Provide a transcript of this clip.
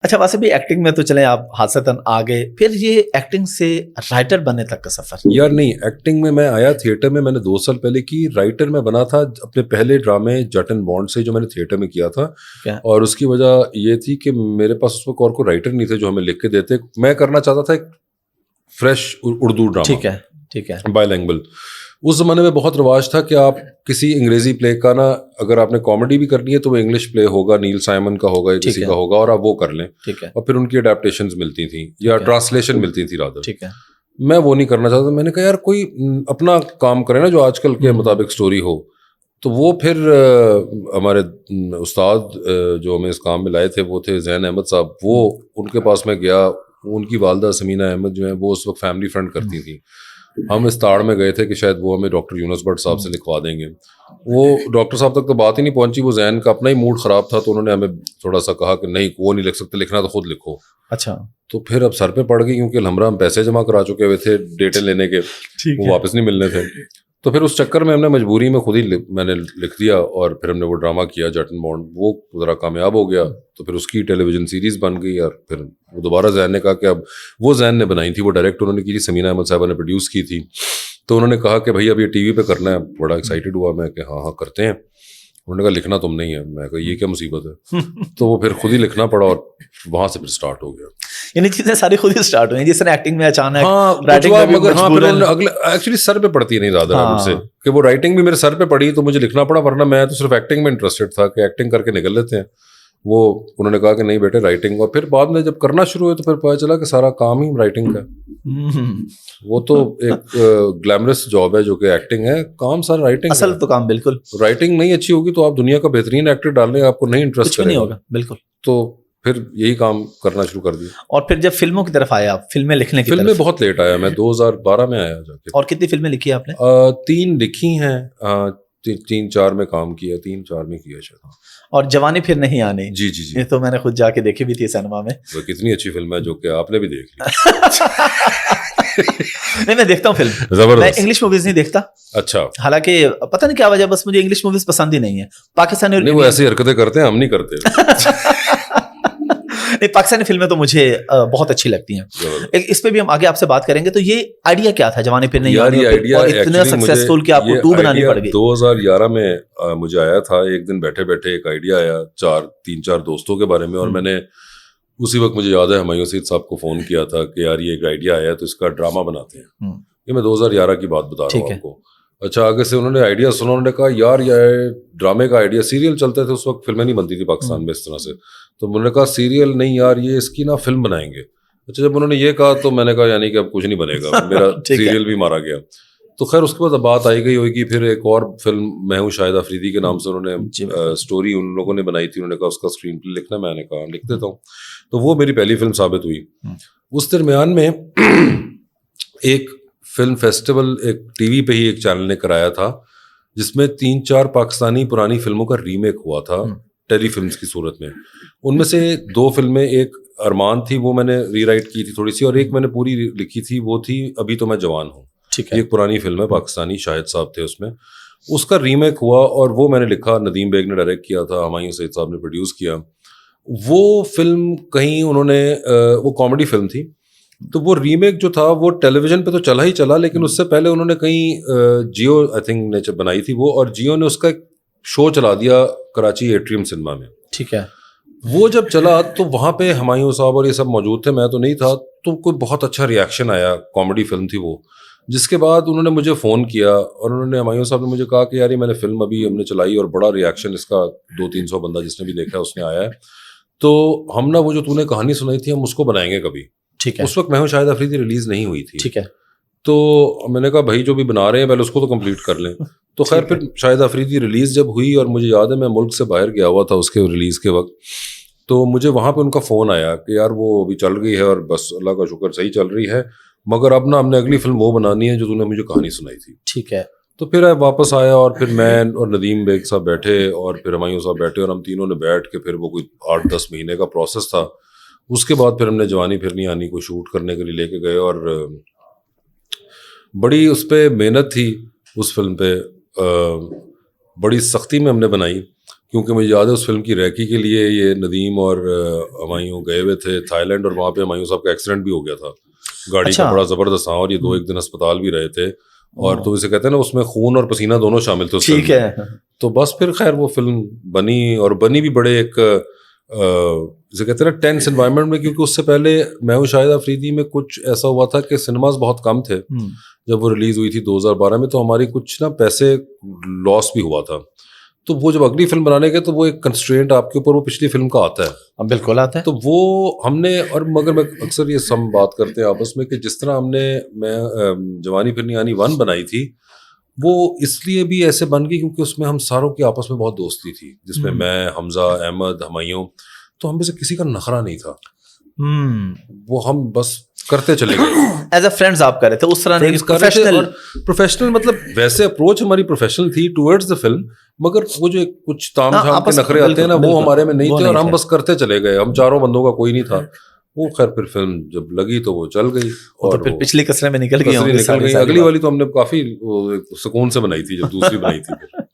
اچھا ویسے بھی ایکٹنگ میں تو چلیں آپ حادثتاً آ گئے, پھر یہ ایکٹنگ سے رائٹر بننے تک کا سفر. یار نہیں, ایکٹنگ میں آیا تھیٹر میں, میں نے 2 سال پہلے کی. رائٹر میں بنا تھا اپنے پہلے ڈرامے جٹ اینڈ بانڈ سے جو میں نے تھیٹر میں کیا تھا, اور اس کی وجہ یہ تھی کہ میرے پاس اس وقت اور کوئی رائٹر نہیں تھے جو ہمیں لکھ کے دیتے. میں کرنا چاہتا تھا ایک فریش اردو ڈرامہ, ٹھیک ہے, بائی لینگویج. اس زمانے میں بہت رواج تھا کہ آپ کسی انگریزی پلے کا نا, اگر آپ نے کامیڈی بھی کرنی ہے تو وہ انگلش پلے ہوگا, نیل سائمن کا ہوگا یا کسی کا ہوگا, اور آپ وہ کر لیں. اور پھر ان کی اڈیپٹیشنز ملتی تھیں یا ٹرانسلیشن ملتی تھی رادر. ٹھیک ہے, میں وہ نہیں کرنا چاہتا. میں نے کہا یار کوئی اپنا کام کرے نا جو آج کل کے مطابق سٹوری ہو. تو وہ پھر ہمارے استاد جو ہمیں اس کام میں لائے تھے وہ تھے زین احمد صاحب. وہ ان کے پاس میں گیا, ان کی والدہ سمینہ احمد جو ہیں وہ اس وقت فیملی فرنٹ کرتی تھیں. ہم اس تاڑ میں گئے تھے کہ شاید وہ ہمیں ڈاکٹر یونس بٹ صاحب سے لکھوا دیں گے. وہ ڈاکٹر صاحب تک تو بات ہی نہیں پہنچی. وہ زین کا اپنا ہی موڈ خراب تھا تو انہوں نے ہمیں تھوڑا سا کہا کہ نہیں وہ نہیں لکھ سکتے, لکھنا تو خود لکھو. اچھا. تو پھر اب سر پہ پڑ گئی کیونکہ ہم پیسے جمع کرا چکے ہوئے تھے ڈیٹے لینے کے, وہ واپس نہیں ملنے تھے. تو پھر اس چکر میں ہم نے مجبوری میں خود ہی میں نے لکھ دیا, اور پھر ہم نے وہ ڈرامہ کیا جٹ اینڈ بانڈ. وہ ذرا کامیاب ہو گیا تو پھر اس کی ٹیلی ویژن سیریز بن گئی. اور پھر وہ دوبارہ زین نے کہا کہ اب وہ زین نے بنائی تھی, وہ ڈائریکٹ انہوں نے کی تھی, سمینہ احمد صاحبہ نے پروڈیوس کی تھی. تو انہوں نے کہا کہ بھائی اب یہ ٹی وی پہ کرنا ہے. بڑا ایکسائٹیڈ ہوا میں کہ ہاں کرتے ہیں. انہوں نے کہا لکھنا تم نہیں ہے. میں کہا یہ کیا مصیبت ہے. تو وہ پھر خود ہی لکھنا پڑا, اور وہاں سے پھر سٹارٹ ہو گیا. یعنی چیزیں ساری خود ہی سٹارٹ ہوئی جس نے ایکٹنگ میں اچانک. مگر ہاں پھر ایکچولی سر پہ پڑتی نہیں زیادہ مجھ سے, کہ وہ رائٹنگ بھی میرے سر پہ پڑی تو مجھے لکھنا پڑا, ورنہ میں تو صرف ایکٹنگ میں انٹرسٹڈ تھا کہ ایکٹنگ کر کے نکل لیتے ہیں. وہ انہوں نے کہا کہ نہیں بیٹے رائٹنگ. اور پھر بعد میں جب کرنا شروع ہوئے تو پھر پتا چلا کہ سارا کام ہی رائٹنگ کا. وہ تو ایک گلیمرس جاب ہے جو کہ ایکٹنگ ہے, کام سارا رائٹنگ. اصل تو کام بالکل. رائٹنگ نہیں اچھی ہوگی تو آپ دنیا کا بہترین ایکٹر ڈال لیں, آپ کو نہیں انٹرسٹ نہیں ہوگا. بالکل. تو پھر یہی کام کرنا شروع کر دیا. اور پھر جب فلموں کی طرف آیا آپ, فلمیں لکھنے کی فلمیں بہت لیٹ آیا. میں 2012 میں آیا جا کے. اور کتنی فلمیں لکھی آپ نے؟ 3 لکھی ہیں, 3-4 میں کام کیا, 3-4 میں کیا شاید. اور جوانی پھر نہیں آنی. جی یہ تو میں نے خود جا کے دیکھی بھی تھی سینما میں. وہ کتنی اچھی فلم ہے جو کہ آپ نے بھی دیکھ لی. نہیں میں دیکھتا ہوں فلم, میں انگلش موویز نہیں دیکھتا. اچھا. حالانکہ پتہ نہیں کیا وجہ, بس مجھے انگلش موویز پسند ہی نہیں ہے. پاکستانی نہیں, وہ ایسی حرکتیں کرتے ہیں, ہم نہیں کرتے. نہیں, پاکستانی فلمیں تو مجھے بہت اچھی لگتی ہیں. اس پہ بھی ہم آگے آپ سے بات کریں گے. تو یہ آئیڈیا کیا تھا جوانی پھر نہیں آنی, اور اتنا سکسیسفل کہ آپ کو 2 بنانی پڑ گئی؟ 2011 میں مجھے آیا تھا ایک دن بیٹھے بیٹھے ایک آئیڈیا آیا 3-4 دوستوں کے بارے میں, اور میں نے اسی وقت مجھے یاد ہے ہمایوں سعید صاحب کو فون کیا تھا کہ یار یہ ایک آئیڈیا آیا تو اس کا ڈرامہ بناتے ہیں. یہ میں 2011 کی بات بتا رہا ہوں آپ کو. اچھا, آگے سے انہوں نے آئیڈیا سنا, انہوں نے کہا یار یہ ڈرامے کا آئیڈیا, سیریل چلتے تھے اس وقت, فلمیں نہیں بنتی تھی پاکستان میں اس طرح سے. تو انہوں نے کہا سیریل نہیں یار, یہ اس کی نا فلم بنائیں گے. اچھا, جب انہوں نے یہ کہا تو میں نے کہا یعنی کہ اب کچھ نہیں بنے گا, میرا سیریل بھی مارا گیا. تو خیر اس کے بعد بات آئی گئی ہوئی کہ پھر ایک اور فلم میں ہوں شاہد افریدی کے نام سے انہوں نے سٹوری ان لوگوں نے بنائی تھی. انہوں نے کہا اس کا اسکرین پلے لکھنا, میں نے کہا لکھ دیتا ہوں. تو وہ میری پہلی فلم ثابت ہوئی. اس درمیان میں ایک فلم فیسٹیول ایک ٹی وی پہ ہی ایک چینل نے کرایا تھا جس میں 3-4 پاکستانی پرانی فلموں کا ریمیک ہوا تھا ٹیلی فلمز کی صورت میں. ان میں سے 2 فلمیں, ایک ارمان تھی وہ میں نے ری رائٹ کی تھی تھوڑی سی, اور ایک میں نے پوری لکھی تھی, وہ تھی ابھی تو میں جوان ہوں. ایک پرانی فلم ہے پاکستانی, شاہد صاحب تھے اس میں, اس کا ریمیک ہوا اور وہ میں نے لکھا, ندیم بیگ نے ڈائریکٹ کیا تھا, ہمایوں سعید صاحب نے پروڈیوس کیا. وہ فلم کہیں انہوں نے, وہ کامیڈی فلم تھی, تو وہ ریمیک جو تھا وہ ٹیلی ویژن پہ تو چلا ہی چلا, لیکن اس سے پہلے انہوں نے کہیں جیو آئی تھنک نے بنائی تھی وہ, اور جیو نے اس کا ایک شو چلا دیا کراچی ایٹریم سنیما میں. ٹھیک ہے. وہ جب چلا تو وہاں پہ ہمایوں صاحب اور یہ سب موجود تھے, میں تو نہیں تھا, تو کوئی بہت اچھا ریئیکشن آیا, کامیڈی فلم تھی وہ. جس کے بعد انہوں نے مجھے فون کیا اور انہوں نے, ہمایوں صاحب نے مجھے کہا کہ یار میں نے فلم ابھی ہم نے چلائی اور بڑا ریئیکشن اس کا 200-300 بندہ جس نے بھی دیکھا اس نے آیا ہے, تو ہم نا وہ جو تو نے کہانی سنائی تھی ہم اس کو بنائیں گے کبھی. ٹھیک ہے. اس وقت میں ہوں شاہد افریدی ریلیز نہیں ہوئی تھی. ٹھیک ہے. تو میں نے کہا بھائی جو بھی بنا رہے ہیں پہلے اس کو تو کمپلیٹ کر لیں. تو خیر پھر شاہد افریدی ریلیز جب ہوئی, اور مجھے یاد ہے میں ملک سے باہر گیا ہوا تھا اس کے ریلیز کے وقت, تو مجھے وہاں پہ ان کا فون آیا کہ یار وہ ابھی چل گئی ہے اور بس اللہ کا شکر صحیح چل رہی ہے, مگر اب نا ہم نے اگلی فلم وہ بنانی ہے جو تو نے مجھے کہانی سنائی تھی. ٹھیک ہے. تو پھر واپس آیا اور پھر میں اور ندیم بیگ صاحب بیٹھے اور پھر ہمایوں صاحب بیٹھے, اور ہم تینوں نے بیٹھ کے پھر وہ کوئی 8-10 مہینے کا پروسیس تھا. اس کے بعد پھر ہم نے جوانی پھر نہیں آنی کو شوٹ کرنے کے لیے لے کے گئے, اور بڑی اس پہ محنت تھی اس فلم پہ, بڑی سختی میں ہم نے بنائی. کیونکہ مجھے یاد ہے اس فلم کی ریکی کے لیے یہ ندیم اور ہمایوں گئے ہوئے تھے تھائی لینڈ, اور وہاں پہ ہمایوں صاحب کا ایکسیڈنٹ بھی ہو گیا تھا گاڑی کا, بڑا زبردست. ہاں, اور یہ 2-1 دن اسپتال بھی رہے تھے, اور تو اسے کہتے ہیں نا اس میں خون اور پسینہ دونوں شامل تھے. ٹھیک ہے. تو بس پھر خیر وہ فلم بنی, اور بنی بھی بڑے ایک جسے کہتے ہیں نا ٹینس انوائرمنٹ میں, کیونکہ اس سے پہلے میں ہوں شاہد آفریدی میں کچھ ایسا ہوا تھا کہ سنیماز بہت کم تھے جب وہ ریلیز ہوئی تھی 2012 میں, تو ہماری کچھ نا پیسے لاس بھی ہوا تھا. تو وہ جب اگلی فلم بنانے گئے تو وہ ایک کنسٹرینٹ آپ کے اوپر وہ پچھلی فلم کا آتا ہے. بالکل آتا ہے. تو وہ ہم نے, اور مگر میں اکثر یہ سم بات کرتے ہیں آپس میں کہ جس طرح ہم نے میں جوانی پھرنی آنی 1 بنائی تھی, وہ اس لیے بھی ایسے بن گئی کیونکہ اس میں ہم ساروں کی آپس میں بہت دوستی تھی, جس میں میں, حمزہ, احمد, ہمایوں, تو ہم میں سے کسی کا نخرہ نہیں تھا. وہ ہم بس کرتے چلے گئے ایز اے فرینڈز آپ کر رہے تھے اس طرح نہیں پروفیشنل, مطلب ویسے اپروچ ہماری پروفیشنل تھی ٹورڈز دا فلم, مگر وہ جو کچھ تام جھام کے نخرے آتے ہیں نا وہ ہمارے میں نہیں تھے, اور ہم بس کرتے چلے گئے. ہم 4 بندوں کا کوئی نہیں تھا. وہ خیر پھر فلم جب لگی تو وہ چل گئی, اور پھر پچھلی کسریں میں نکل گئی. اگلی والی تو ہم نے کافی سکون سے بنائی تھی جب دوسری بنائی تھی.